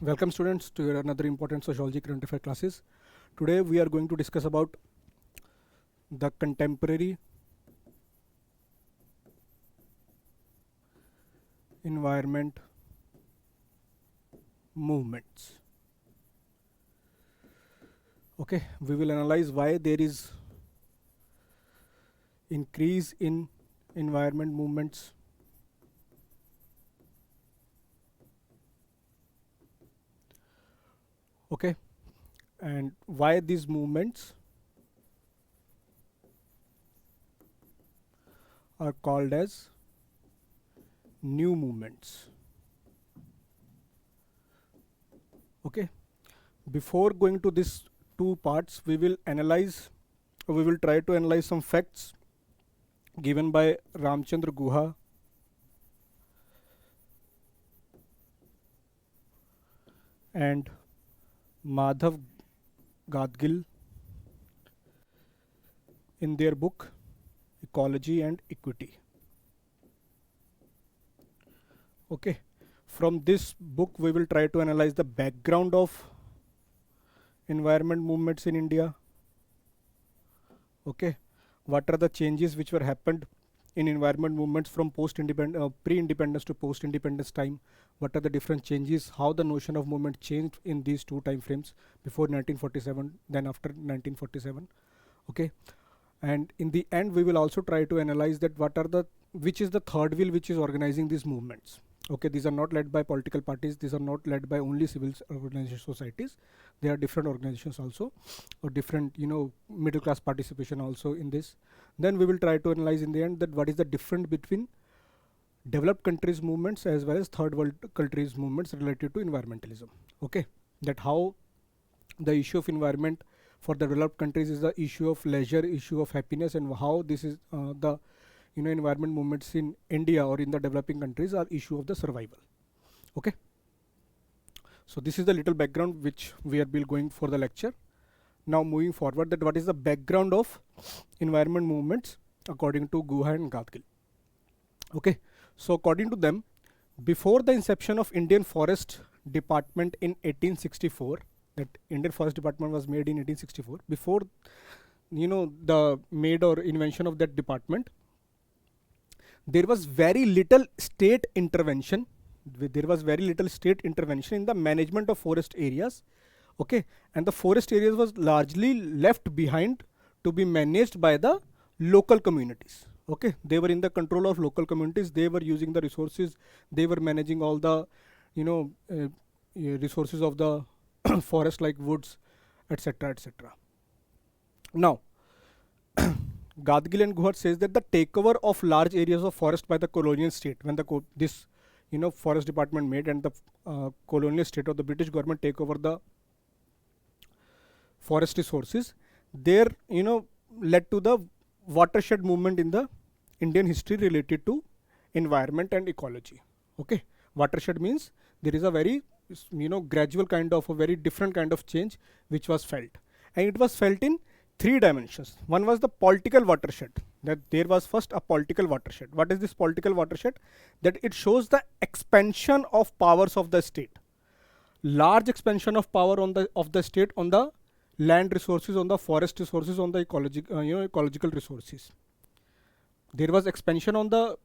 Welcome students to your another important sociology current affair classes. Today we are going to discuss about the contemporary environment movements. Okay, we will analyze why there is increase in environment movements. Okay, and why these movements are called as new movements. Okay, before going to these two parts, we will try to analyze some facts given by Ramchandra Guha and Madhav Gadgil in their book Ecology and Equity. Okay, from this book we will try to analyze the background of environment movements in India. Okay, what are the changes which were happened in environment movements from pre-independence to post-independence time? What are the different changes? How the notion of movement changed in these two time frames, before 1947, then after 1947. Okay, and in the end we will also try to analyze that which is the third wheel which is organizing these movements. Okay, these are not led by political parties, these are not led by only civil organization societies. There are different organizations also, or different middle class participation also in this. Then we will try to analyze in the end that what is the difference between developed countries movements as well as third world countries movements related to environmentalism. Okay, that how the issue of environment for the developed countries is the issue of leisure, issue of happiness, and how this is the environment movements in India or in the developing countries are issue of the survival. Okay, so this is the little background which we are going for the lecture. Now moving forward, that what is the background of environment movements according to Guha and Gadgil. Okay, so according to them, before the inception of Indian Forest Department in 1864, that Indian Forest Department was made in 1864, before the made or invention of that department, there was very little state intervention. There was very little state intervention in the management of forest areas. Okay, and the forest areas was largely left behind to be managed by the local communities. Okay, they were in the control of local communities. They were using the resources. They were managing all the resources of the forest, like woods, etc., etc. Now Gadgil and Guha says that the takeover of large areas of forest by the colonial state, when this forest department made, and the colonial state or the British government take over the forest resources, there led to the watershed movement in the Indian history related to environment and ecology. Okay, watershed means there is a very gradual kind of a very different kind of change which was felt, and it was felt in three dimensions. One was the political watershed, that there was first a political watershed. What is this political watershed? That it shows the expansion of powers of the state, large expansion of power of the state on the land resources, on the forest resources, on the ecological resources. There was expansion on the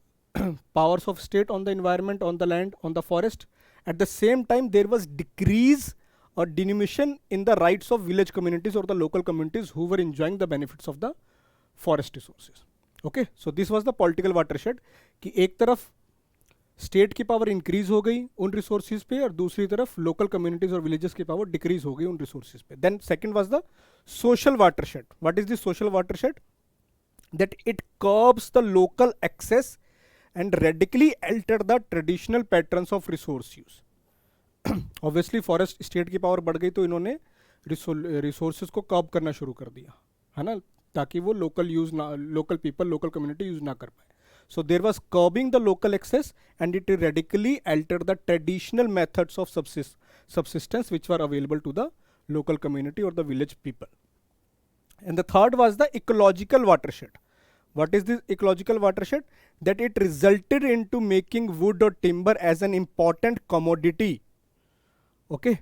powers of state on the environment, on the land, on the forest. At the same time, there was decrease or diminution in the rights of village communities or the local communities who were enjoying the benefits of the forest resources. Okay, so this was the political watershed, कि एक तरफ state की power increase हो गई उन resources पे, और दूसरी तरफ लोकल कम्युनिटीज और विलेजेस की पावर डिक्रीज हो गई उन रिसोर्सेज पे. Then second was the social watershed. What is the social watershed? that it curbs the local access and radically alter the traditional patterns of resource use. Obviously forest state की power बढ़ गई तो इन्होंने resources को कर्ब करना शुरू कर दिया, है ना, ताकि वो local people, local community use ना कर पाए. So there was curbing the local access, and it radically altered the traditional methods of subsistence which were available to the local community or the village people. And the third was the ecological watershed. What is this ecological watershed? That it resulted into making wood or timber as an important commodity Okay,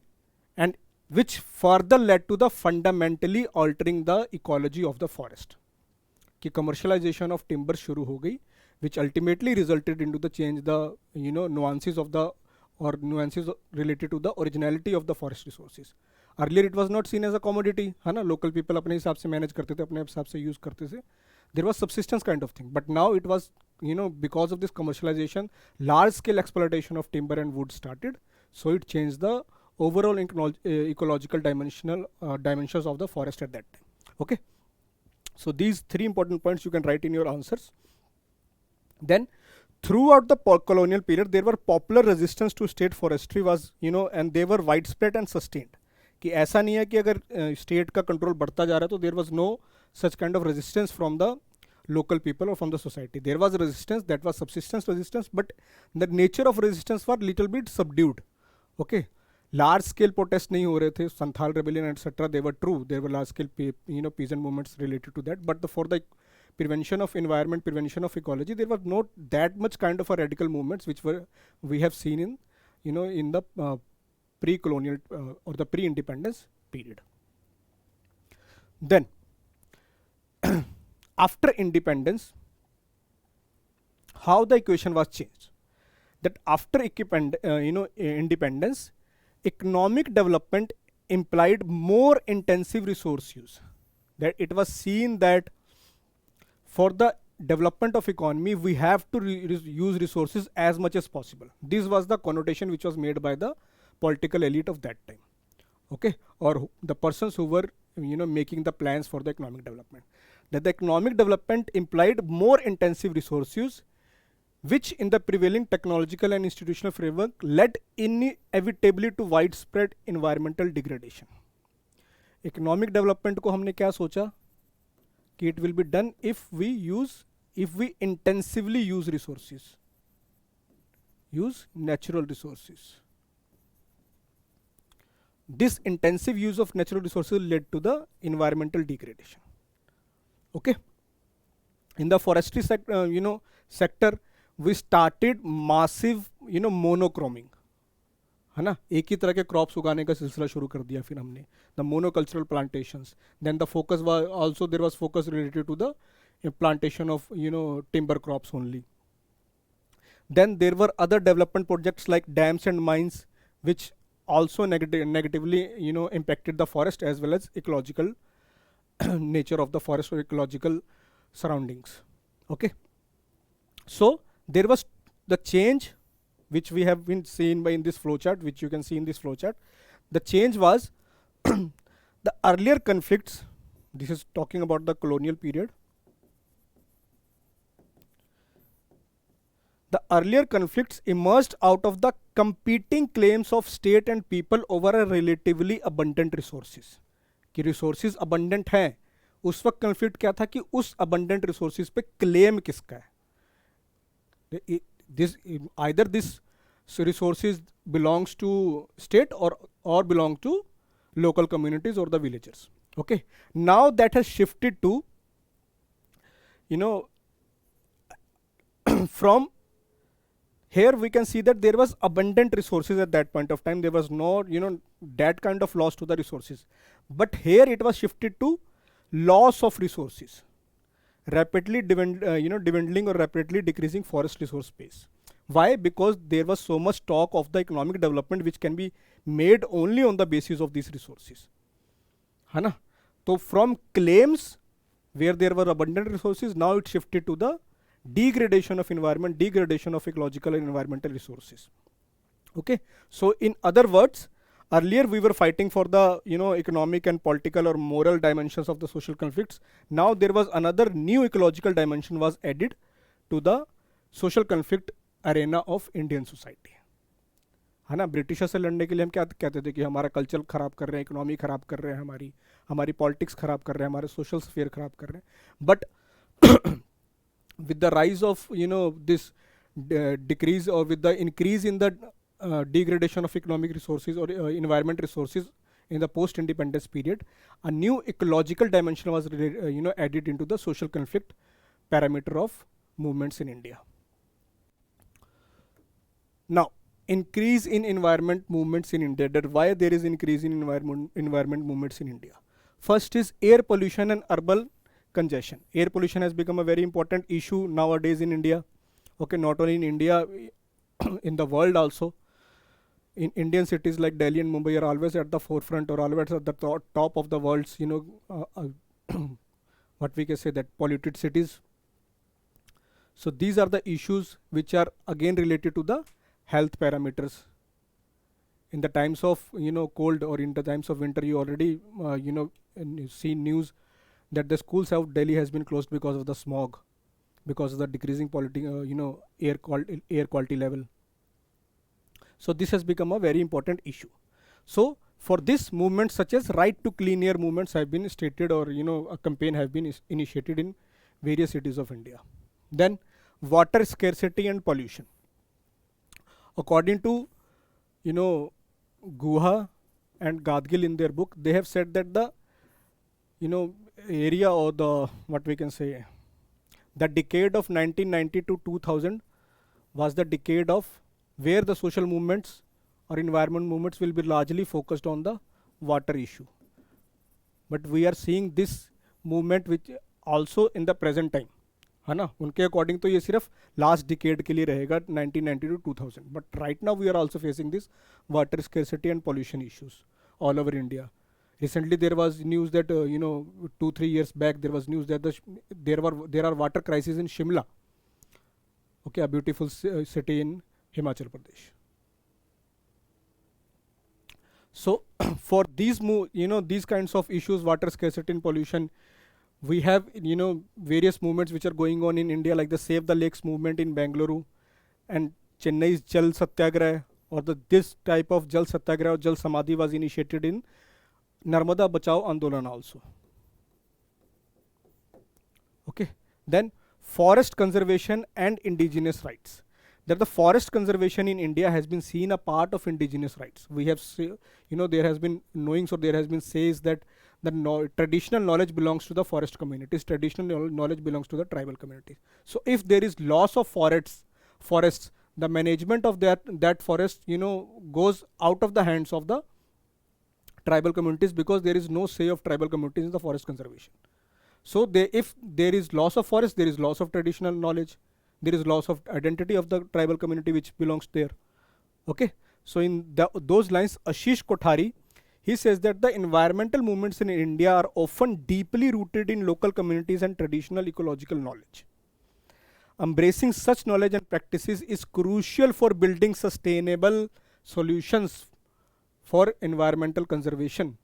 and which further led to the fundamentally altering the ecology of the forest. कि commercialization of timber शुरू हो गई, which ultimately resulted into the change the nuances of the or nuances related to the originality of the forest resources. Earlier it was not seen as a commodity, है ना, local people अपने हिसाब से manage करते थे, अपने हिसाब से use करते थे. There was subsistence kind of thing, but now it was, because of this commercialization, large scale exploitation of timber and wood started, so it changed the overall ecological dimensions of the forest at that time. Okay, so these three important points you can write in your answers. Then throughout the colonial period there were popular resistance to state forestry was, and they were widespread and sustained. कि ऐसा नहीं है कि अगर state का control बढ़ता जा रहा है तो there was no such kind of resistance from the local people or from the society. There was resistance, that was subsistence resistance, but the nature of resistance was little bit subdued. Okay, large scale protests नहीं हो रहे थे, Santhal rebellion etc. They were true, there were large scale peasant movements related to that, but for the prevention of environment, prevention of ecology, there was not that much kind of a radical movements which we have seen in in the pre-colonial or the pre-independence period. Then after independence, how the equation was changed? That after independence, economic development implied more intensive resource use. That it was seen that for the development of economy, we have to use resources as much as possible. This was the connotation which was made by the political elite of that time. Okay, or the persons who were making the plans for the economic development. That the economic development implied more intensive resource use, which in the prevailing technological and institutional framework led inevitably to widespread environmental degradation. Economic development को हमने क्या सोचा कि it will be done if we intensively use resources, use natural resources. This intensive use of natural resources led to the environmental degradation. Okay, in the forestry sector we started massive monochroming, है ना, एक ही तरह के crops उगाने का सिलसिला शुरू कर दिया फिर हमने, the monocultural plantations. Then the focus was also, there was focus related to the plantation of timber crops only. Then there were other development projects like dams and mines, which also negatively impacted the forest as well as ecological nature of the forest or ecological surroundings. Okay, so there was the change which we have been seen by in this flowchart, which you can see in this flowchart. The change was the earlier conflicts, this is talking about the colonial period, the earlier conflicts emerged out of the competing claims of state and people over a relatively abundant resources. कि resources abundant हैं, उस वक्त conflict क्या था कि उस abundant resources पे claim किसका है. Either this resources belongs to state or belong to local communities or the villagers. Okay, now that has shifted to from here we can see that there was abundant resources at that point of time. There was no that kind of loss to the resources, but here it was shifted to loss of resources, rapidly dwindling or rapidly decreasing forest resource base. Why? Because there was so much talk of the economic development which can be made only on the basis of these resources, है ना. So from claims where there were abundant resources, now it shifted to the degradation of environment, degradation of ecological and environmental resources. Okay, so in other words, earlier we were fighting for the economic and political or moral dimensions of the social conflicts. Now there was another new ecological dimension was added to the social conflict arena of Indian society, है ना. Britisher से लड़ने के लिए हम क्या कहते थे कि हमारा कल्चर खराब कर रहे हैं, इकोनॉमी खराब कर रहे हैं, हमारी पॉलिटिक्स खराब कर रहे हैं, हमारे सोशल स्फीयर खराब कर रहे हैं. But with the rise of this decrease or with the increase in the degradation of economic resources or environment resources in the post-independence period, a new ecological dimension was added into the social conflict parameter of movements in India. Now increase in environment movements in India. That why there is increase in environment movements in India. First is air pollution and urban congestion. Air pollution has become a very important issue nowadays in India. Okay, not only in India, in the world also. In Indian cities like Delhi and Mumbai are always at the forefront or always at the top of the world's, what we can say, that polluted cities. So these are the issues which are again related to the health parameters. In the times of cold or in the times of winter, you already see news that the schools of Delhi has been closed because of the smog, because of the decreasing air quality level. So this has become a very important issue. So for this movement, such as right to clean air movements have been stated, or a campaign have been initiated in various cities of India. Then water scarcity and pollution. According to Guha and Gadgil in their book, they have said that the area, or the what we can say, the decade of 1990 to 2000 was the decade of where the social movements or environment movements will be largely focused on the water issue. But we are seeing this movement which also in the present time, है ना, उनके according तो ये सिर्फ last decade के लिए रहेगा 1990 to 2000. But right now we are also facing this water scarcity and pollution issues all over India. Recently there was news that 2-3 years back there was news that there are water crises in Shimla, okay, a beautiful city in Himachal Pradesh. So for these these kinds of issues, water scarcity and pollution, we have various movements which are going on in India, like the Save the Lakes movement in Bengaluru and Chennai's Jal Satyagrah, or this type of Jal Satyagrah or Jal Samadhi was initiated in Narmada Bachao Andolan also. Okay, then forest conservation and indigenous rights. That the forest conservation in India has been seen a part of indigenous rights. We have there has been knowings, or there has been says that the traditional knowledge belongs to the forest communities, traditional knowledge belongs to the tribal communities. So if there is loss of forests, the management of that forest goes out of the hands of the tribal communities, because there is no say of tribal communities in the forest conservation. So if there is loss of forest, there is loss of traditional knowledge, there is loss of identity of the tribal community which belongs there. Okay, so in those lines, Ashish Kothari, he says that the environmental movements in India are often deeply rooted in local communities and traditional ecological knowledge. Embracing such knowledge and practices is crucial for building sustainable solutions for environmental conservation.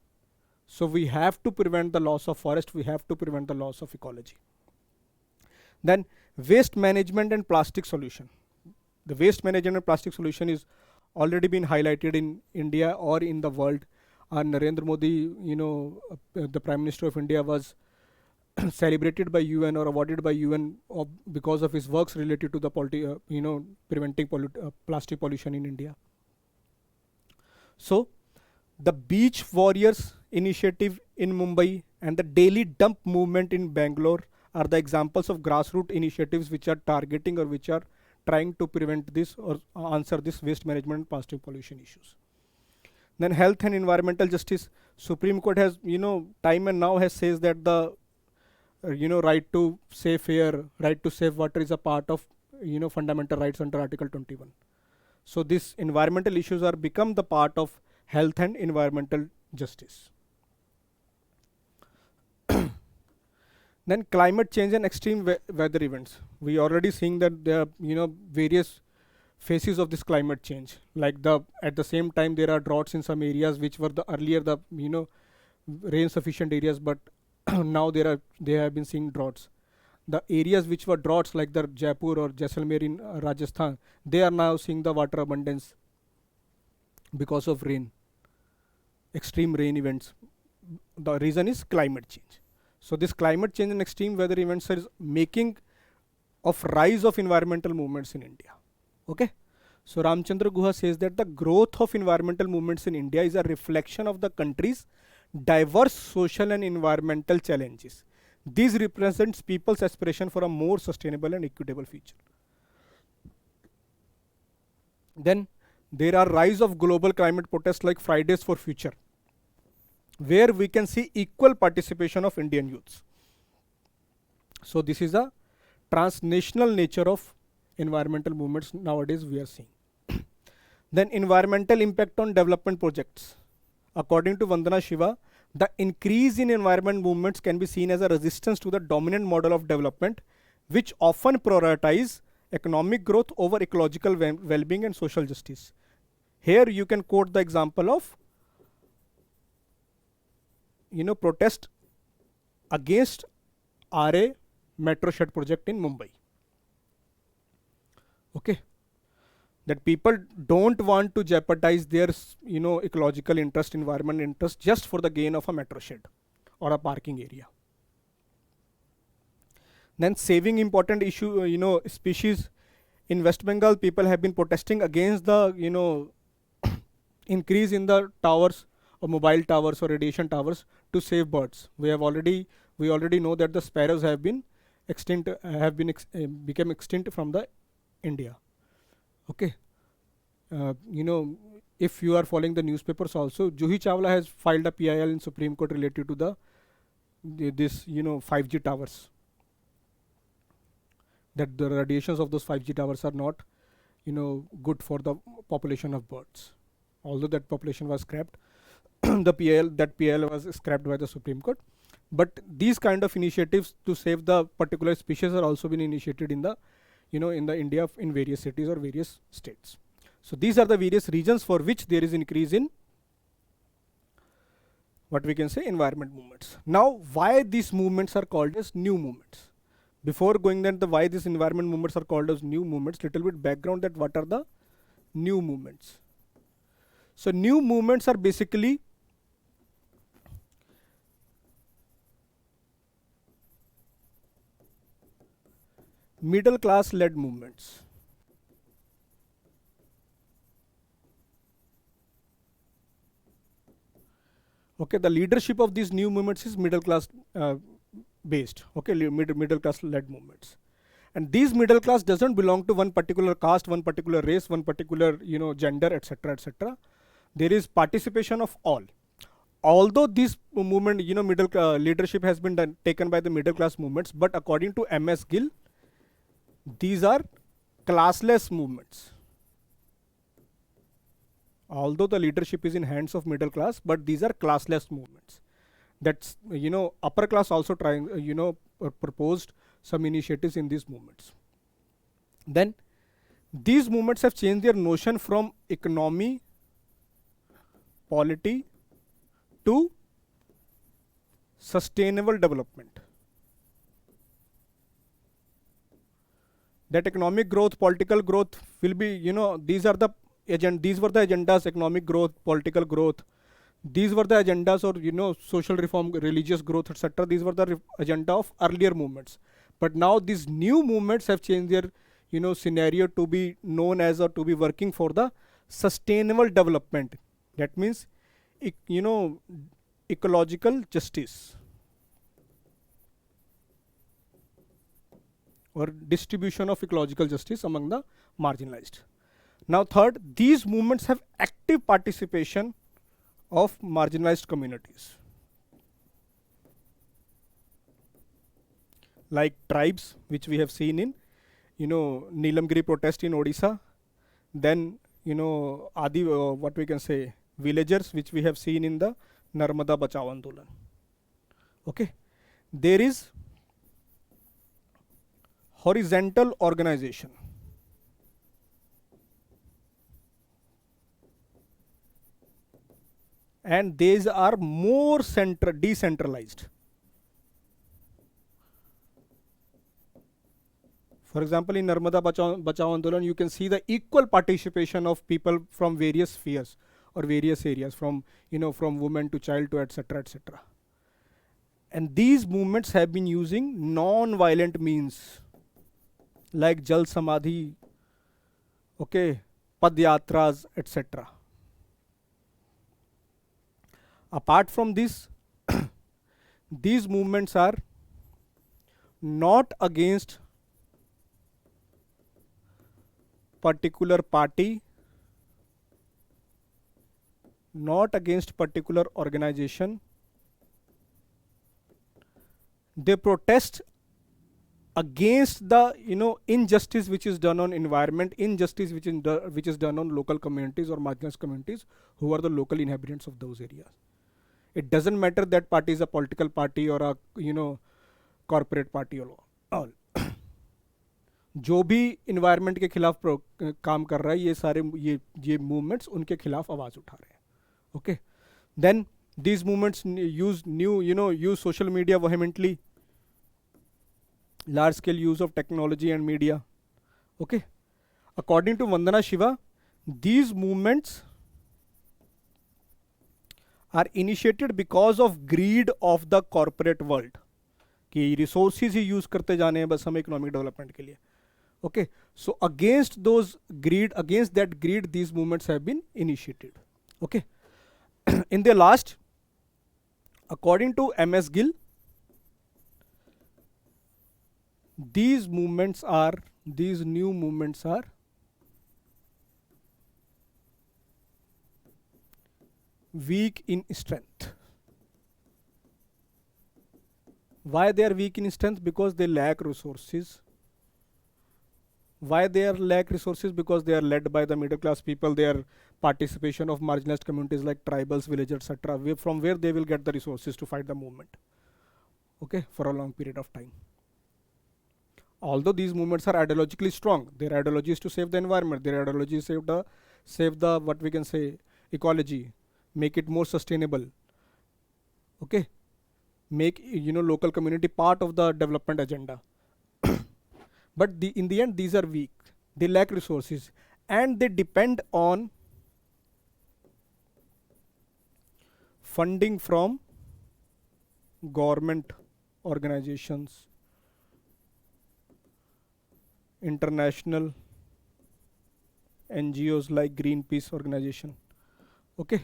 So we have to prevent the loss of forest, we have to prevent the loss of ecology. Then waste management and plastic solution. The waste management and plastic solution is already been highlighted in India or in the world. And Narendra Modi, the Prime Minister of India, was celebrated by UN or awarded by UN because of his works related to the preventing plastic pollution in India. So the Beach Warriors initiative in Mumbai and the Daily Dump movement in Bangalore are the examples of grassroots initiatives which are targeting or which are trying to prevent this or answer this waste management and plastic pollution issues. Then health and environmental justice. Supreme Court has, time and now has says that the, right to safe air, right to safe water is a part of, fundamental rights under Article 21. So these environmental issues are become the part of health and environmental justice. Then climate change and extreme weather events. We already seeing that there are various phases of this climate change. Like at the same time there are droughts in some areas which were earlier rain sufficient areas, but now they have been seeing droughts. The areas which were droughts like the Jaipur or Jaisalmer in Rajasthan, they are now seeing the water abundance because of rain, extreme rain events. The reason is climate change. So this climate change and extreme weather events is making of rise of environmental movements in India. Okay. So Ramchandra Guha says that the growth of environmental movements in India is a reflection of the country's diverse social and environmental challenges. This represents people's aspiration for a more sustainable and equitable future. Then There are rise of global climate protests like Fridays for Future, where we can see equal participation of Indian youths. So this is a transnational nature of environmental movements nowadays we are seeing. Then environmental impact on development projects. According to Vandana Shiva, the increase in environment movements can be seen as a resistance to the dominant model of development, which often prioritize economic growth over ecological well-being and social justice. Here you can quote the example of, protest against RA metro shed project in Mumbai. Okay, that people don't want to jeopardize their ecological interest, environment interest, just for the gain of a metro shed or a parking area. Then saving important issue, species. In West Bengal, people have been protesting against the increase in the towers or mobile towers or radiation towers to save birds. We already know that the sparrows have been extinct, become extinct from the India. Okay, if you are following the newspapers also, Juhi Chawla has filed a PIL in Supreme Court related to this 5G towers. That the radiations of those 5G towers are not, good for the population of birds. Although that population was scrapped, that PIL was scrapped by the Supreme Court. But these kind of initiatives to save the particular species are also been initiated in the, in the India in various cities or various states. So these are the various regions for which there is increase in what we can say environment movements. Now, why these movements are called as new movements? Before going then the why these environment movements are called as new movements, little bit background that what are the new movements. So new movements are basically middle class led movements. Okay, the leadership of these new movements is middle class based. Okay, middle class led movements. And these middle class doesn't belong to one particular caste, one particular race, one particular gender, etc., etc. There is participation of all. Although this movement, middle leadership has been taken by the middle class movements, but according to MS Gill, these are classless movements. Although the leadership is in hands of middle class, but these are classless movements. That's upper class also trying proposed some initiatives in these movements. Then these movements have changed their notion from economy, polity to sustainable development. That economic growth, political growth will be, these were the agendas: economic growth, political growth. These were the agendas, or social reform, religious growth, etc. These were the agenda of earlier movements. But now these new movements have changed their scenario to be known as, or to be working for the sustainable development. That means ecological justice or distribution of ecological justice among the marginalized. Now third, these movements have active participation of marginalized communities like tribes, which we have seen in Neelamgiri protest in Odisha. Then what we can say, villagers, which we have seen in the Narmada Bachao Andolan. Okay, there is horizontal organization. And these are more decentralized. For example, in Narmada Bachao Andolan, you can see the equal participation of people from various spheres or various areas, from from women to child to etc., etc. And these movements have been using non-violent means like Jal Samadhi, okay, Padyatras, etc. Apart from this, these movements are not against particular party not against particular organization. They protest against the injustice which is done on environment, injustice which is done on local communities or marginalized communities who are the local inhabitants of those areas. It doesn't matter that party is a political party or a corporate party or all. जो भी environment के खिलाफ काम कर रहा है, ये सारे ये मूवमेंट्स उनके खिलाफ आवाज उठा रहे हैं. Okay, then these movements use social media vehemently, large scale use of technology and media. Okay, according to Vandana Shiva, these movements are initiated because of greed of the corporate world, कि resources ही use करते जाने हैं बस हम economic development के लिए. Okay, so against that greed, these movements have been initiated. Okay, in the last, according to MS Gill, these new movements are weak in strength. Why they are weak in strength? Because they lack resources. Why they are lack resources? Because they are led by the middle class people. Their participation of marginalized communities like tribals, villages, etc. From where they will get the resources to fight the movement. Okay, for a long period of time. Although these movements are ideologically strong, their ideology is to save the environment. Their ideology is save the what we can say ecology, make it more sustainable. Okay, make local community part of the development agenda. But in the end, these are weak. They lack resources and they depend on funding from government organizations, international NGOs like Greenpeace organization. Okay,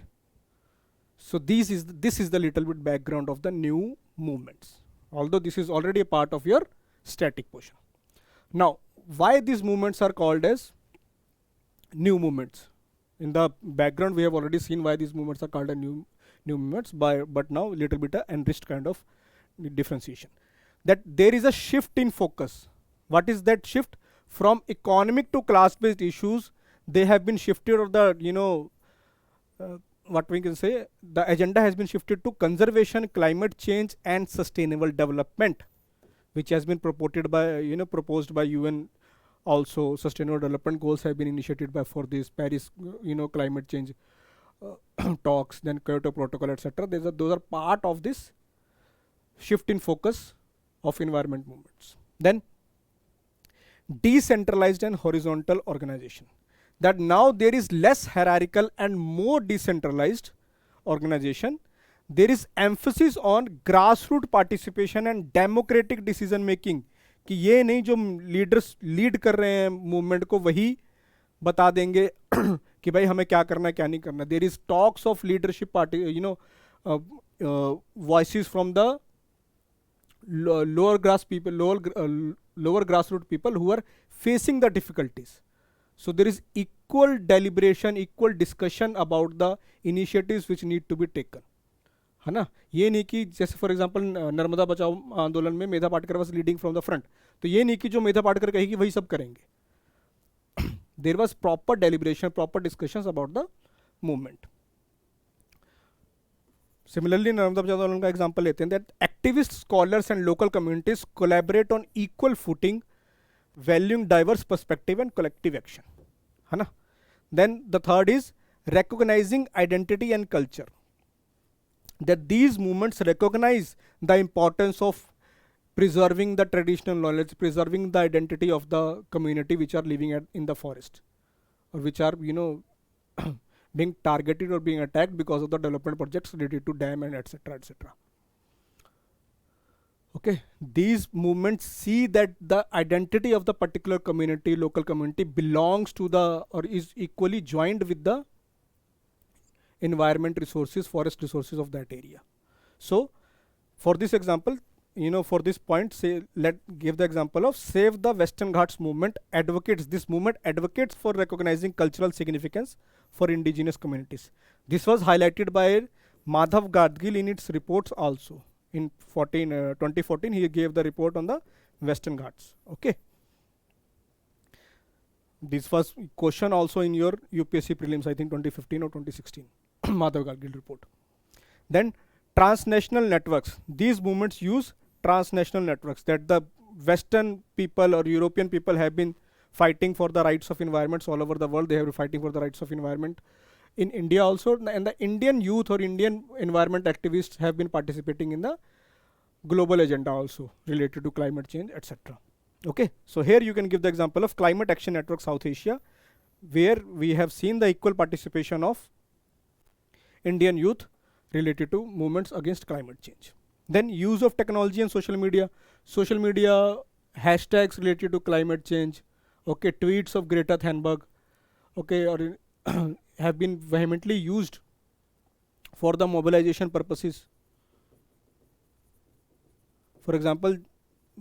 so this is the little bit background of the new movements, although this is already a part of your static portion. Now, why these movements are called as new movements? In the background, we have already seen why these movements are called as new movements, but now little bit enriched kind of differentiation. That there is a shift in focus. What is that shift? From economic to class-based issues, they have been shifted, or the what we can say, the agenda has been shifted to conservation, climate change, and sustainable development, which has been proposed by UN. Also, sustainable development goals have been initiated for this Paris climate change talks, then Kyoto Protocol, etc. Those are part of this shift in focus of environment movements. Then decentralized and horizontal organization, that now there is less hierarchical and more decentralized organization. There is emphasis on grassroots participation and democratic decision making, कि ये नहीं जो leaders lead कर रहे हैं movement को वही बता देंगे कि भाई हमें क्या करना है क्या नहीं करना. There is talks of leadership party voices from the lower grassroots people who are facing the difficulties. So there is equal deliberation, equal discussion about the initiatives which need to be taken. है ना, ये नहीं कि जैसे for example Narmada बचाओ आंदोलन में Medha Patkar was leading from the front, तो ये नहीं कि जो मेधा पाटकर कहेगी वही सब करेंगे. There was proper deliberation, proper discussions about the movement. Similarly Narmada बचाओ आंदोलन का एग्जांपल लेते हैं, that activist, scholars and local communities collaborate on equal footing, valuing diverse perspective and collective action. है ना. Then the third is recognizing identity and culture, that these movements recognize the importance of preserving the traditional knowledge, preserving the identity of the community which are living in the forest, or which are being targeted or being attacked because of the development projects related to dam and etc etc. Okay, these movements see that the identity of the particular community, local community, belongs to the or is equally joined with the environment resources, forest resources of that area. So for this example, for this point, say, give the example of Save the Western Ghats movement advocates. This movement advocates for recognizing cultural significance for indigenous communities. This was highlighted by Madhav Gadgil in its reports also. In 2014, he gave the report on the Western Ghats. Okay. This was question also in your UPSC prelims, I think 2015 or 2016. Madhav Gadgil report. Then transnational networks. These movements use transnational networks, that the Western people or European people have been fighting for the rights of environments all over the world. They have been fighting for the rights of environment in India also, and the Indian youth or Indian environment activists have been participating in the global agenda also related to climate change, etc. Okay, so here you can give the example of Climate Action Network South Asia, where we have seen the equal participation of Indian youth related to movements against climate change. Then use of technology and social media. Social media hashtags related to climate change. Okay, tweets of Greta Thunberg. Okay, or have been vehemently used for the mobilization purposes. For example,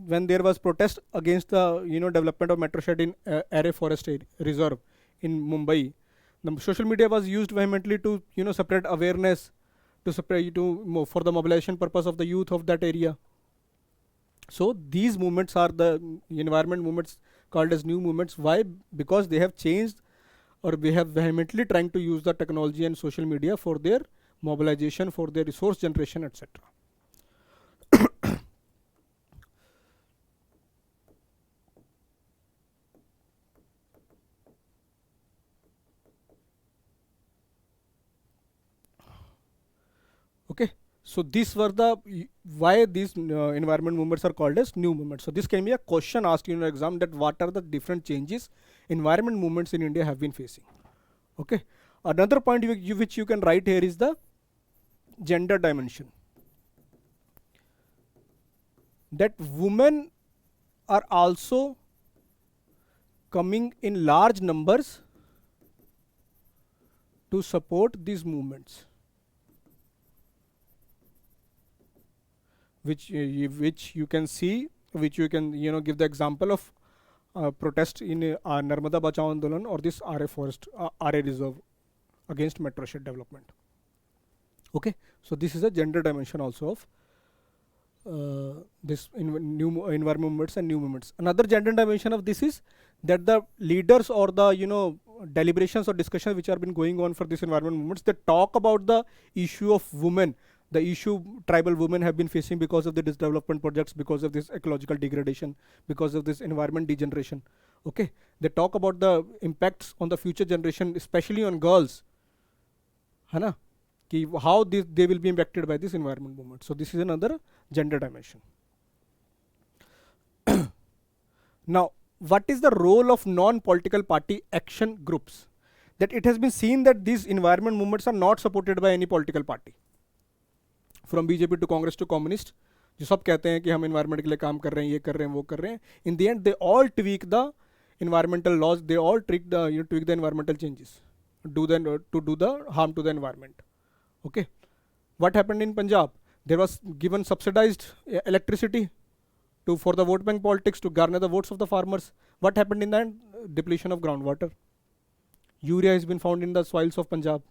when there was protest against the development of metro shed in Array Forest Reserve in Mumbai, the social media was used vehemently to spread awareness, to spread for the mobilization purpose of the youth of that area. So these movements are the environment movements called as new movements. Why? Because they have changed, or we have vehemently trying to use the technology and social media for their mobilization, for their resource generation, etc. Okay, so these were the why these environment movements are called as new movements. So this can be a question asked in your exam, that what are the different changes environment movements in India have been facing. Okay, another point which you can write here is the gender dimension, that women are also coming in large numbers to support these movements, which you can see, which you can give the example of protest in Narmada Bachao Andolan or this RA Forest, RA Reserve against metro shed development. Okay, so this is a gender dimension also of this new environment movements and new movements. Another gender dimension of this is that the leaders or the deliberations or discussions which have been going on for this environment movements, they talk about the issue of women, the issue tribal women have been facing because of the development projects, because of this ecological degradation, because of this environment degeneration. Okay, they talk about the impacts on the future generation, especially on girls, hai, how they will be impacted by this environment movement. So this is another gender dimension. Now, what is the role of non-political party action groups? That it has been seen that these environment movements are not supported by any political party. From BJP to Congress to Communist, जो सब कहते हैं कि हम environment के लिए काम कर रहे हैं, ये कर रहे हैं, वो कर रहे हैं. In the end, they all tweak the environmental laws. They all tweak the environmental changes, to do the harm to the environment. Okay, what happened in Punjab? There was given subsidized electricity for the vote bank politics to garner the votes of the farmers. What happened in the end? Depletion of groundwater. Urea has been found in the soils of Punjab,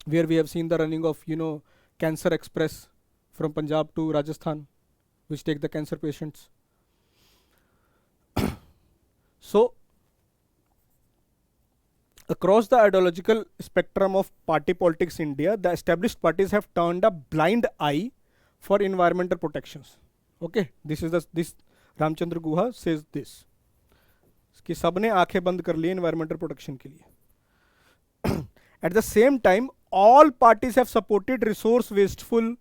where we have seen the running of Cancer Express from Punjab to Rajasthan, which take the cancer patients. So across the ideological spectrum of party politics in India, the established parties have turned a blind eye for environmental protections. Okay, this is this Ramchandra Guha says this, कि सबने आंखें बंद कर ली environmental protection के लिए. At the same time, all parties have supported resource wasteful,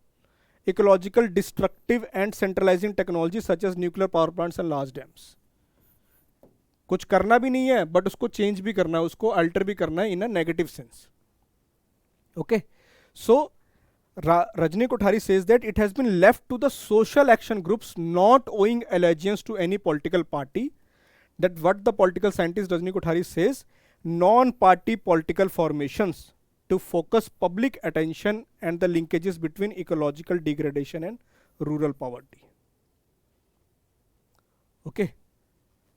ecological destructive and centralizing technologies such as nuclear power plants and large dams. कुछ करना भी नहीं है, but उसको change भी करना है, उसको alter भी करना है in a negative sense. Okay, so Rajni Kothari says that it has been left to the social action groups, not owing allegiance to any political party. That what the political scientist Rajni Kothari says, non-party political formations to focus public attention and the linkages between ecological degradation and rural poverty. Okay,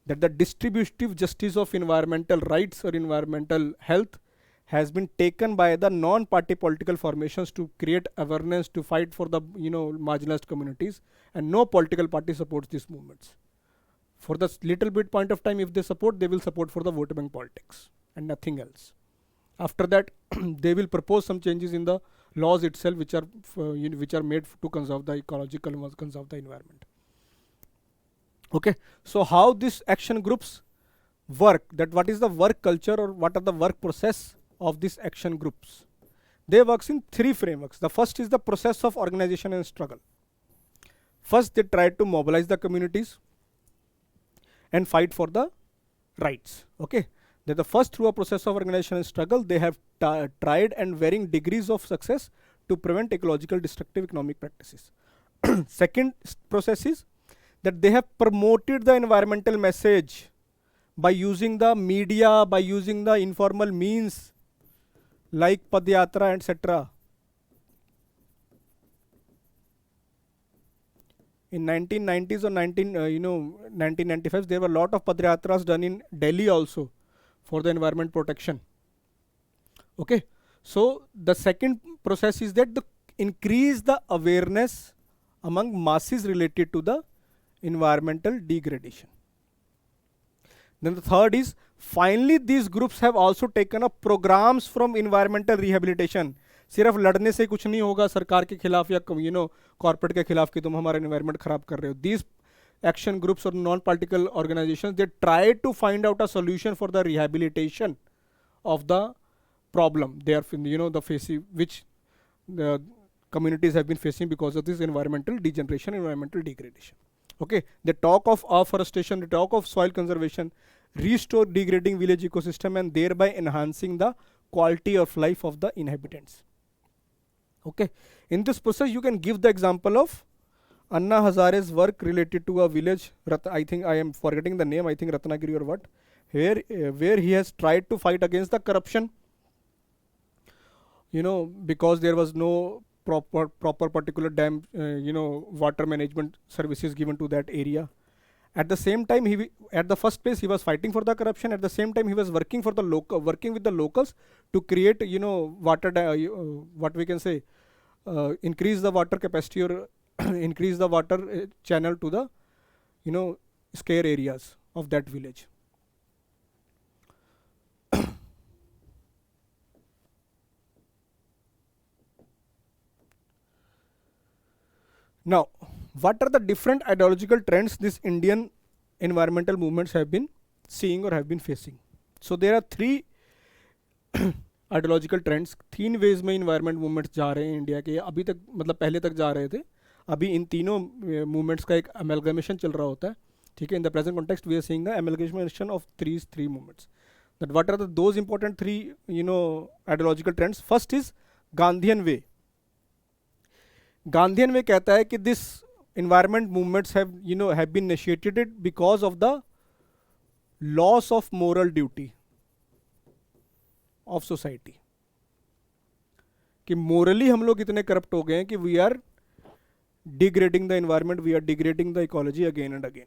that the distributive justice of environmental rights or environmental health has been taken by the non-party political formations to create awareness, to fight for the marginalized communities, and no political party supports these movements. For the little bit point of time, if they support, they will support for the vote bank politics and nothing else. After that, they will propose some changes in the laws itself, which are made to conserve the ecological, conserve the environment. Okay, so how these action groups work, that what is the work culture or what are the work process of these action groups? They works in three frameworks. The first is the process of organization and struggle. First, they try to mobilize the communities and fight for the rights. Okay, that the first, through a process of organization and struggle, they have tried and varying degrees of success to prevent ecological destructive economic practices. Second process is that they have promoted the environmental message by using the media, by using the informal means like Padyatra, etc. In 1990s or 1995, there were a lot of Padyatras done in Delhi also for the environment protection. Okay, so the second process is that the increase the awareness among masses related to the environmental degradation. Then the third is, finally these groups have also taken up programs from environmental rehabilitation. सिर्फ लड़ने से कुछ नहीं होगा सरकार के खिलाफ या कॉर्पोरेट के खिलाफ कि तुम हमारा एनवायरनमेंट खराब कर रहे हो. These action groups or non-political organizations, they try to find out a solution for the rehabilitation of the problem they are the facing, which the communities have been facing because of this environmental degeneration, environmental degradation. Okay, they talk of afforestation, they talk of soil conservation, restore degrading village ecosystem, and thereby enhancing the quality of life of the inhabitants. Okay, in this process you can give the example of Anna Hazare's work related to a village, I think I am forgetting the name, I think Ratnagiri or what, where he has tried to fight against the corruption, because there was no proper particular dam, water management services given to that area. At the same time, at the first place he was fighting for the corruption. At the same time, he was working with the locals to create, water, what we can say, increase the water capacity or increase the water channel to the, scare areas of that village. Now, what are the different ideological trends these Indian environmental movements have been seeing or have been facing? So there are three ideological trends. 3 ways में environment movements जा रहे हैं India के, अभी तक मतलब पहले तक जा रहे थे. अभी इन तीनों movements का एक amalgamation चल रहा होता है. ठीक है, in the present context we are seeing the amalgamation of these 3 movements. That what are those important 3 ideological trends? First is Gandhian way. Gandhian way कहता है कि this environment movements have been initiated because of the loss of moral duty of society. कि morally हम लोग इतने corrupt हो गए हैं कि we are degrading the environment, we are degrading the ecology again and again.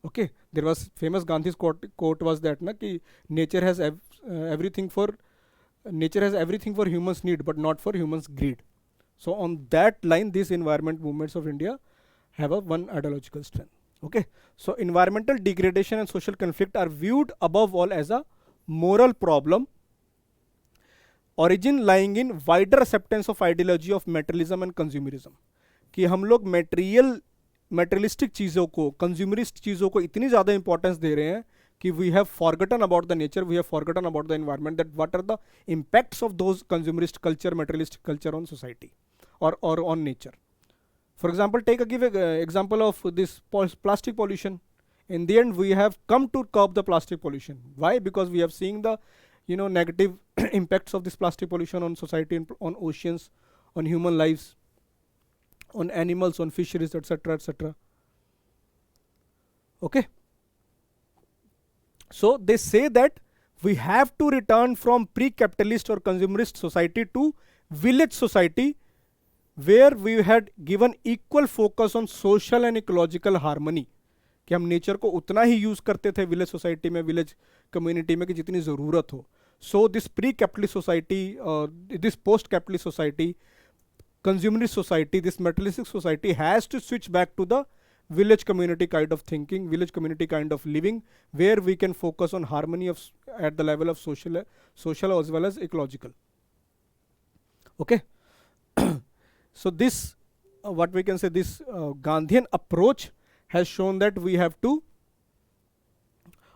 Okay, there was famous Gandhi's quote was that na कि nature has everything for humans need but not for humans greed. So on that line, these environment movements of India have one ideological strength. Okay, so environmental degradation and social conflict are viewed above all as a moral problem, origin lying in wider acceptance of ideology of materialism and consumerism. कि हम लोग materialistic चीज़ों को, consumerist चीज़ों को इतनी ज़्यादा importance दे रहे हैं कि we have forgotten about the nature, we have forgotten about the environment, that what are the impacts of those consumerist culture, materialistic culture on society or on nature. For example, give an example of this plastic pollution. In the end, we have come to curb the plastic pollution. Why? Because we have seen the negative impacts of this plastic pollution on society, on oceans, on human lives, on animals, on fisheries, etc., etc. Okay. So they say that we have to return from pre-capitalist or consumerist society to village society, where we had given equal focus on social and ecological harmony, कि हम nature को उतना ही use करते थे village society में, village community में, कि जितनी ज़रूरत हो. So this pre capitalist society, this post capitalist society, consumerist society, this materialistic society has to switch back to the village community kind of thinking, village community kind of living, where we can focus on harmony of at the level of social as well as ecological. Okay. So this what we can say, this Gandhian approach has shown that we have to,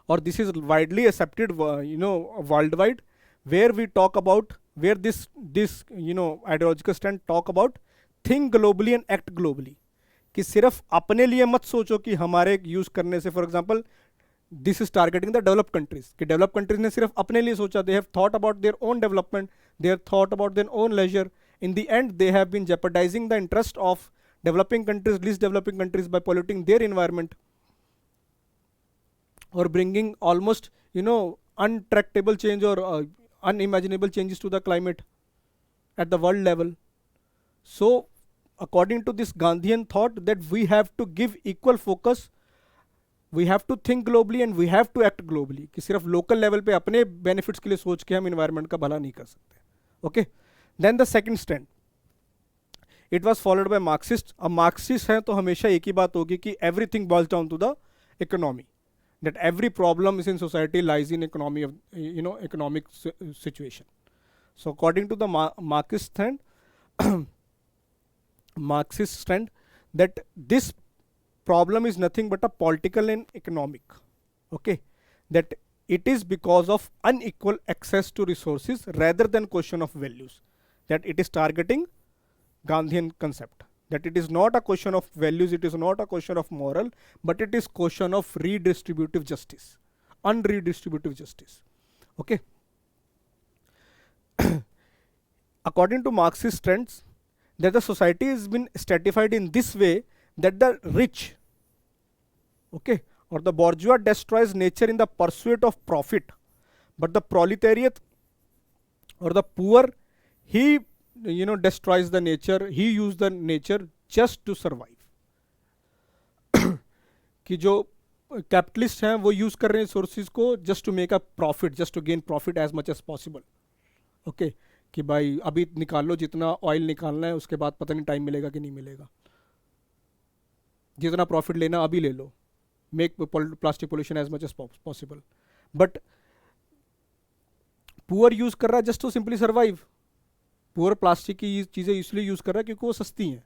or this is widely accepted worldwide, where we talk about, where this ideological stand talk about think globally and act globally, कि सिर्फ अपने लिए मत सोचो कि हमारे use करने से, for example this is targeting the develop countries, कि डेवलप कंट्रीज ने सिर्फ अपने लिए सोचा, they have thought about their own development, they have thought about their own leisure, in the end they have been jeopardising the interest of developing countries, least developing countries by polluting their environment, or bringing almost untractable change or unimaginable changes to the climate at the world level. So according to this Gandhian thought that we have to give equal focus, we have to think globally and we have to act globally, कि सिर्फ local level पे अपने benefits के लिए सोच के हम environment का भला नहीं कर सकते. Okay, then the second stand, it was followed by Marxists. अब Marxists हैं तो हमेशा एक ही बात होगी कि everything boils down to the economy, that every problem is in society lies in economy of economic situation. So according to the Marxist stand, that this problem is nothing but a political and economic. Okay, that it is because of unequal access to resources rather than question of values, that it is targeting Gandhian concept, that it is not a question of values, it is not a question of moral, but it is question of redistributive justice, unredistributive justice. Okay. According to Marxist trends, that the society has been stratified in this way, that the rich, okay, or the bourgeois destroys nature in the pursuit of profit, but the proletariat or the poor, he destroys the nature, he uses the nature just to survive. कि जो capitalist हैं वो use कर रहे हैं sources को just to make a profit, just to gain profit as much as possible. Okay, कि भाई अभी निकाल लो जितना ऑयल निकालना है, उसके बाद पता नहीं टाइम मिलेगा कि नहीं मिलेगा, जितना प्रॉफिट लेना अभी ले लो, make plastic pollution as much as possible. But poor use कर रहा है just to simply survive. Poor plastic की चीज़ें इसलिए यूज़ कर रहा है क्योंकि वो सस्ती हैं,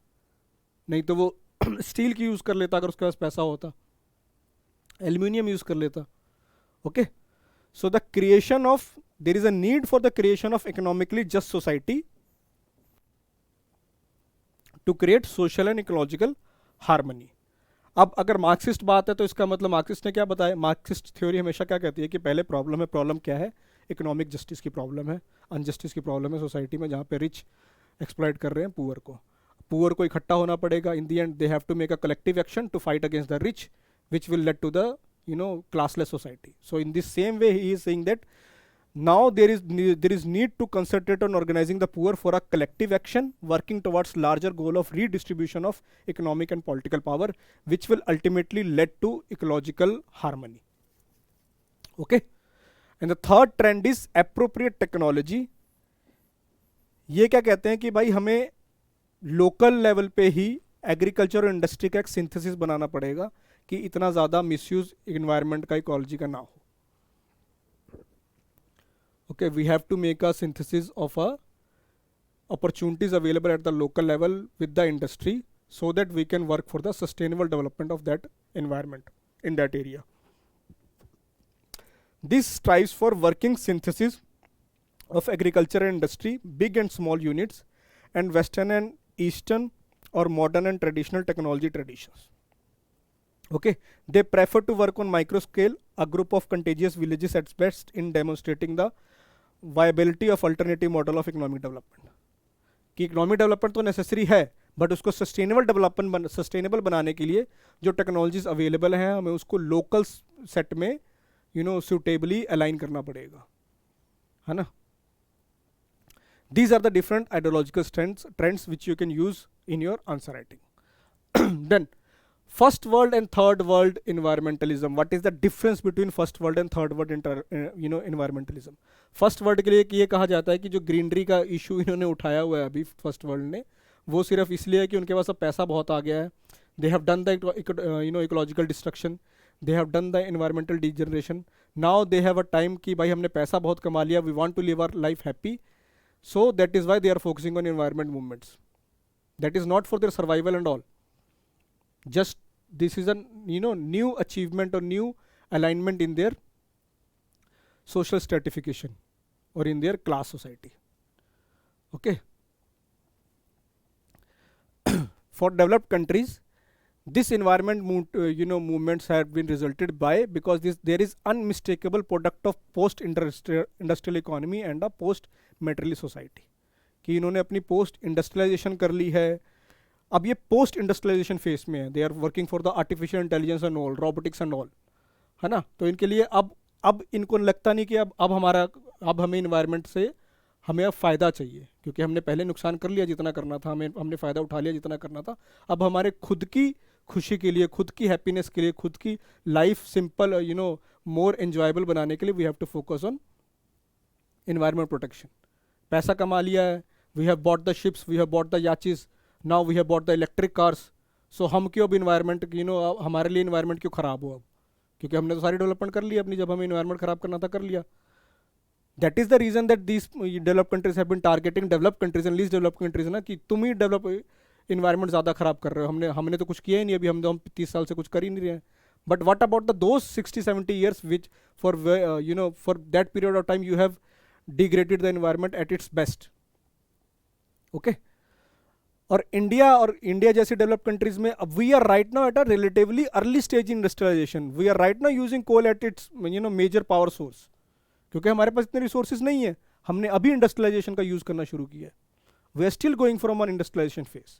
नहीं तो वो स्टील की यूज़ कर लेता अगर उसके पास पैसा होता, एल्यूमिनियम यूज़ कर लेता. Okay, so the creation of, there is a need for the creation of economically just society to create social and ecological harmony. अब अगर मार्क्सिस्ट बात है तो इसका मतलब मार्क्सिस्ट ने क्या बताया, मार्क्सिस्ट थ्योरी हमेशा क्या कहती है कि पहले प्रॉब्लम है, प्रॉब्लम क्या है, इकोनॉमिक जस्टिस की प्रॉब्लम है, अनजस्टिस की प्रॉब्लम है सोसाइटी में, जहाँ पे रिच एक्सप्लॉइट कर रहे हैं पुअर को इकट्ठा होना पड़ेगा. In the end they have to make a collective action to fight against the rich, which will lead to the classless society. So in this same way he is saying that now there is need to concentrate on organizing the poor for a collective action working towards larger goal of redistribution of economic and political power, which will ultimately lead to ecological harmony. Okay, and the third trend is appropriate technology. ये क्या कहते हैं कि भाई हमें local level पे ही agriculture और industry का एक सिंथेसिस बनाना पड़ेगा कि इतना ज़्यादा मिसयूज इन्वायरमेंट का, इकोलॉजी का ना हो. Okay, we have to make a synthesis of opportunities available at the local level with the industry so that we can work for the sustainable development of that environment in that area. This strives for working synthesis of agriculture and industry, big and small units, and Western and Eastern or modern and traditional technology traditions. Okay, they prefer to work on micro scale, a group of contiguous villages at best, in demonstrating the viability of alternative model of economic development. कि economic development तो necessary है, but उसको sustainable बनाने के लिए जो technologies available हैं हमें उसको लोकल सेट में सूटेबली अलाइन करना पड़ेगा, है ना. These are the different ideological trends which you can use in your answer writing. Then first world and third world environmentalism. What is the difference between first world and third world environmentalism? First world के लिए ये कहा जाता है कि जो greenery का issue इन्होंने उठाया हुआ है अभी फर्स्ट वर्ल्ड ने, वो सिर्फ इसलिए है कि उनके पास अब पैसा बहुत आ गया है. They have done the ecological destruction, they have done the environmental degeneration. Now they have a time कि भाई हमने पैसा बहुत कमा लिया, we want to live our life happy. So that is why they are focusing on environment movements. That is not for their survival and all. Just this is a new achievement or new alignment in their social stratification or in their class society. Okay. For developed countries, this environment movements have been resulted by because there is unmistakable product of post industrial economy and a post materialist society. कि इन्होंने अपनी post industrialisation कर ली है, अब ये post industrialisation phase में है. They are working for the artificial intelligence and all, robotics and all, है ना. तो इनके लिए अब इनको लगता नहीं कि अब हमें इन्वायरमेंट से हमें अब फ़ायदा चाहिए, क्योंकि हमने पहले नुकसान कर लिया जितना करना था, हमने फ़ायदा उठा लिया जितना करना था. अब हमारे खुद की खुशी के लिए, खुद की हैप्पीनेस के लिए, खुद की लाइफ सिंपल मोर एंजॉयबल बनाने के लिए we have to focus on environment protection. पैसा कमा लिया है, we have bought the ships, we have bought the याचेस, now we have bought the electric cars. So हम क्यों अब इन्वायरमेंट हमारे लिए इन्वायरमेंट क्यों ख़राब हो अब, क्योंकि हमने तो सारी डेवलपमेंट कर ली अपनी, जब हमें इन्वायरमेंट ख़राब करना था कर लिया. That is the reason that these develop countries have been targeting develop countries and least develop countries ना, कि तुम ही डेवलप इन्वायरमेंट ज़्यादा ख़राब कर रहे हो. हमने तो कुछ किया ही नहीं अभी, हम 30 साल से कुछ कर ही नहीं रहे हैं. But what about the those 60-70 years which for that period of time you have degraded the environment at its best. Okay. और इंडिया जैसी डेवलप कंट्रीज में अब we are right now at a relatively early stage in industrialization. We are right now using coal at its major power source, क्योंकि हमारे पास इतने resources नहीं है. हमने अभी इंडस्ट्रियलाइजेशन का यूज करना शुरू किया है. We are still going from on industrialization phase.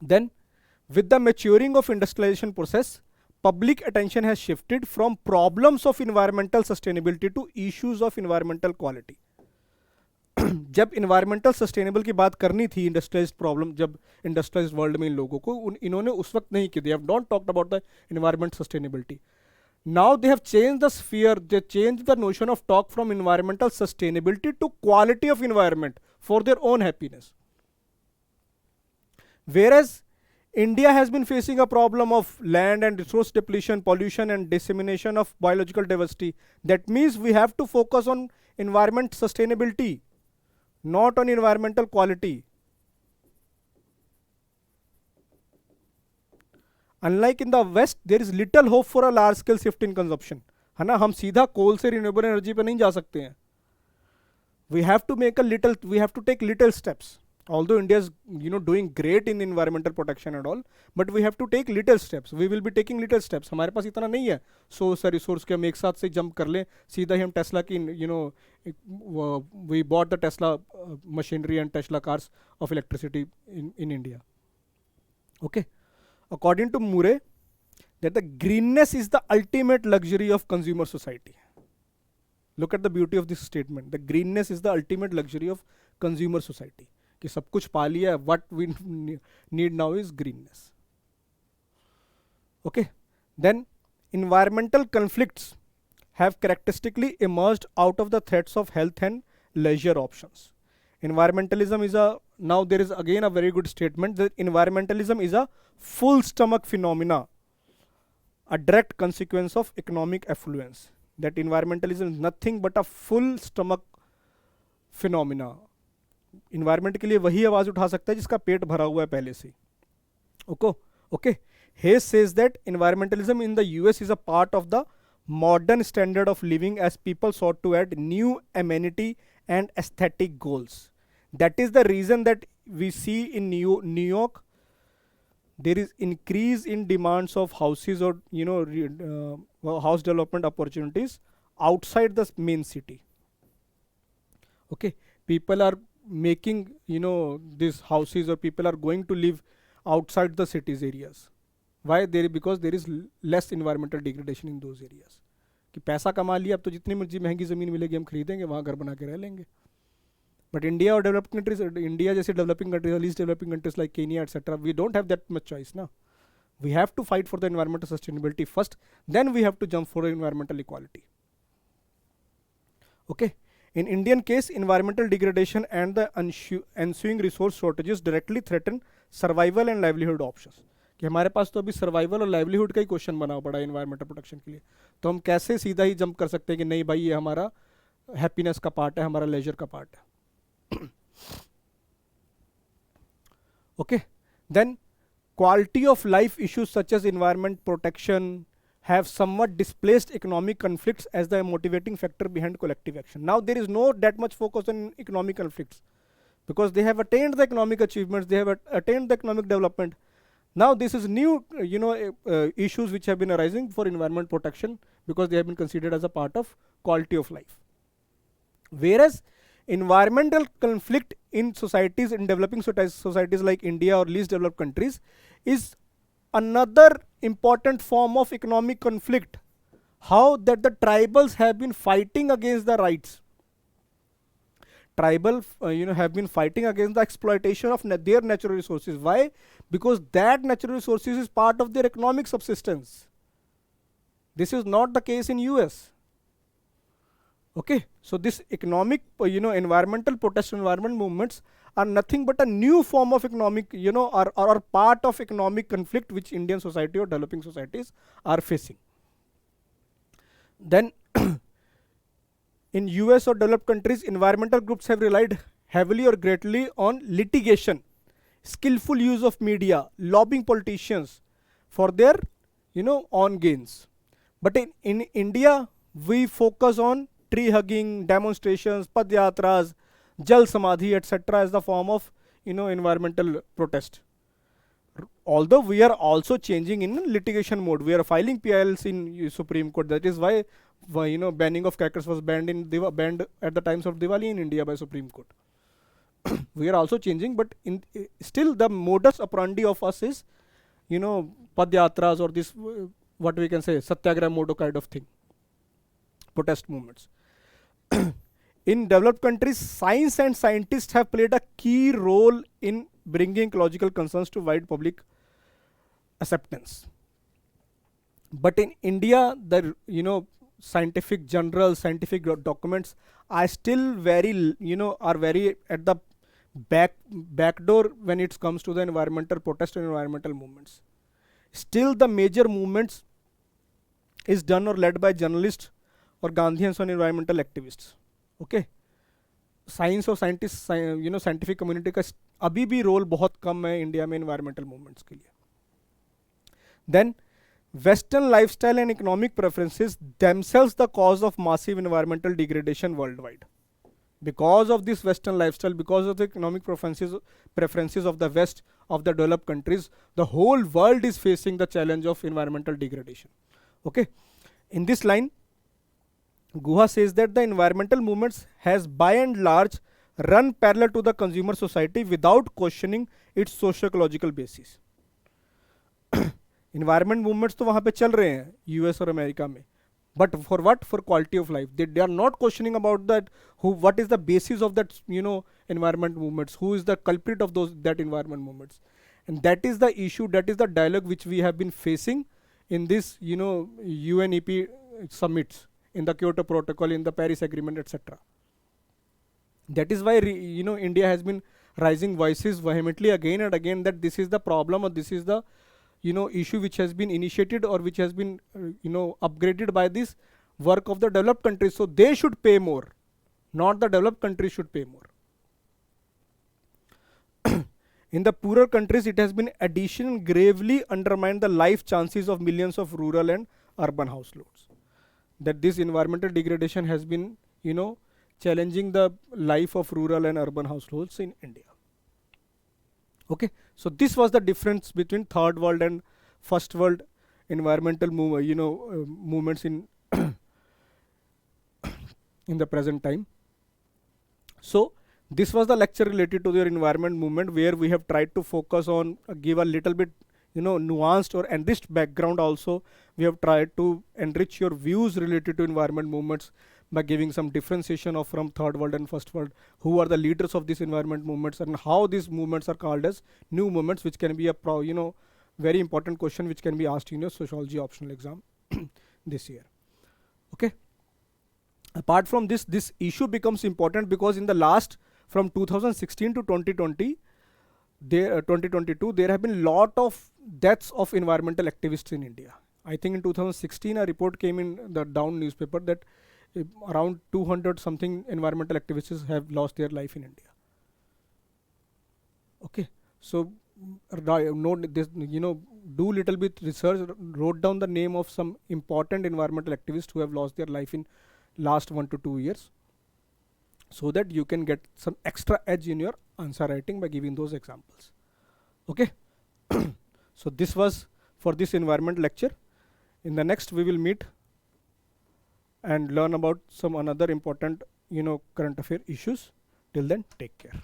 Then, with the maturing of industrialization process, public attention has shifted from problems of environmental sustainability to issues of environmental quality. जब environmental sustainable की बात करनी थी industrialized problem, जब industrialized world में इन लोगों को इन्होंने उस वक्त नहीं की. They have not talked about the environment sustainability. Now they have changed the sphere, they changed the notion of talk from environmental sustainability to quality of environment for their own happiness. Whereas India has been facing a problem of land and resource depletion, pollution and dissemination of biological diversity. That means we have to focus on environment sustainability, not on environmental quality. Unlike in the West, there is little hope for a large scale shift in consumption. है ना, हम सीधा कोल से renewable energy पे नहीं जा सकते हैं. We have to take little steps. Although India is doing great in environmental protection and all, but we have to take little steps. We will be taking little steps. हमारे पास इतना नहीं है source resource के हम एक साथ से jump कर लें सीधा ही हम टेस्ला की we bought the Tesla machinery and Tesla cars of electricity in India. Okay. According to Murray, that the greenness is the ultimate luxury of consumer society. Look at the beauty of this statement. The greenness is the ultimate luxury of consumer society. कि सब कुछ पा लिया, what we need now is greenness. Okay. Then environmental conflicts have characteristically emerged out of the threats of health and leisure options. Environmentalism is now there is again a very good statement that environmentalism is a full stomach phenomena, a direct consequence of economic affluence. That environmentalism is nothing but a full stomach phenomena. Environment के लिए वही आवाज उठा सकता है जिसका पेट भरा हुआ है पहले से. Okay. Hayes says that environmentalism in the US is a part of the modern standard of living as people sought to add new amenity and aesthetic goals. That is the reason that we see in New York there is increase in demands of houses or house development opportunities outside the main city. Okay, people are making these houses, or people are going to live outside the cities areas. Why? Because there is less environmental degradation in those areas. कि पैसा कमा लिया, अब तो जितनी मर्जी महंगी ज़मीन मिलेगी हम खरीदेंगे, वहाँ घर बना के रह लेंगे. बट इंडिया और डेवलप्ड कंट्रीज, इंडिया जैसे developing countries, least developing countries like Kenya etcetera, we don't have that much choice ना. We have to fight for the environmental sustainability first, then we have to jump for environmental equality. Okay. In Indian case, environmental degradation and the ensuing resource shortages directly threaten survival and livelihood options. कि हमारे पास तो अभी survival और livelihood का ही question बना पड़ा है environmental protection के लिए. तो हम कैसे सीधा ही जंप कर सकते हैं कि नहीं भाई ये हमारा हैप्पीनेस का पार्ट है, हमारा लेजर का पार्ट है. Okay. Then quality of life issues such as environment protection have somewhat displaced economic conflicts as the motivating factor behind collective action. Now there is no that much focus on economic conflicts because they have attained the economic achievements, they have attained the economic development. Now this is new issues which have been arising for environment protection because they have been considered as a part of quality of life. Whereas environmental conflict in societies, in developing societies like India or least developed countries, is another important form of economic conflict. How that the tribals have been fighting against the rights. Tribal have been fighting against the exploitation of their natural resources. Why? Because that natural resources is part of their economic subsistence. This is not the case in US. Okay, so this economic, environmental protest, environment movements are nothing but a new form of economic, are part of economic conflict which Indian society or developing societies are facing. Then, in US or developed countries, environmental groups have relied heavily or greatly on litigation, skillful use of media, lobbying politicians for their, own gains. But in India, we focus on tree hugging, demonstrations, padyatras, jal samadhi, etc. as the form of environmental protest. Although we are also changing in litigation mode, we are filing PILs in Supreme Court. That is why banning of crackers was banned at the times of Diwali in India by Supreme Court. We are also changing, but still the modus operandi of us is padyatras or this what we can say satyagraha mode kind of thing, protest movements. In developed countries, science and scientists have played a key role in bringing ecological concerns to wide public acceptance. But in India, the scientific journals, scientific documents are still very are very at the back door when it comes to the environmental protest and environmental movements. Still, the major movements is done or led by journalists or Gandhians और environmental activists. Okay, science और scientist scientific community का अभी भी role बहुत कम है India में environmental movements के लिए. Then Western lifestyle and economic preferences themselves the cause of massive environmental degradation worldwide. Because of this Western lifestyle, because of the economic preferences of the West, of the developed countries, the whole world is facing the challenge of environmental degradation. Okay, in this line, Guha says that the environmental movements has by and large run parallel to the consumer society without questioning its socio-ecological basis. Environment movements तो वहाँ पे चल रहे हैं US और America में, but for what? For quality of life. They are not questioning about that. What is the basis of that environment movements? Who is the culprit of that environment movements? And that is the issue. That is the dialogue which we have been facing in this UNEP summits, in the Kyoto Protocol, in the Paris Agreement, etc. That is why India has been raising voices vehemently again and again that this is the problem or this is the issue which has been initiated or which has been upgraded by this work of the developed countries. So they should pay more, not the developed countries should pay more. In the poorer countries, it has been additionally gravely undermined the life chances of millions of rural and urban households. That this environmental degradation has been challenging the life of rural and urban households in India. Okay, so this was the difference between third world and first world environmental movements in in the present time. So this was the lecture related to their environment movement, where we have tried to focus on give a little bit nuanced or enriched background also. We have tried to enrich your views related to environment movements by giving some differentiation of from third world and first world, who are the leaders of these environment movements, and how these movements are called as new movements, which can be a very important question which can be asked in your sociology optional exam this year. Okay. Apart from this issue becomes important because in the last, from 2016 to 2020, 2022, there have been lot of deaths of environmental activists in India. I think in 2016 a report came in the Down newspaper that around 200 something environmental activists have lost their life in India. Okay, so note this, do little bit research, wrote down the name of some important environmental activists who have lost their life in last 1 to 2 years, so that you can get some extra edge in your answer writing by giving those examples. Okay. So this was for this environment lecture. In the next we will meet and learn about some another important current affair issues. Till then, take care.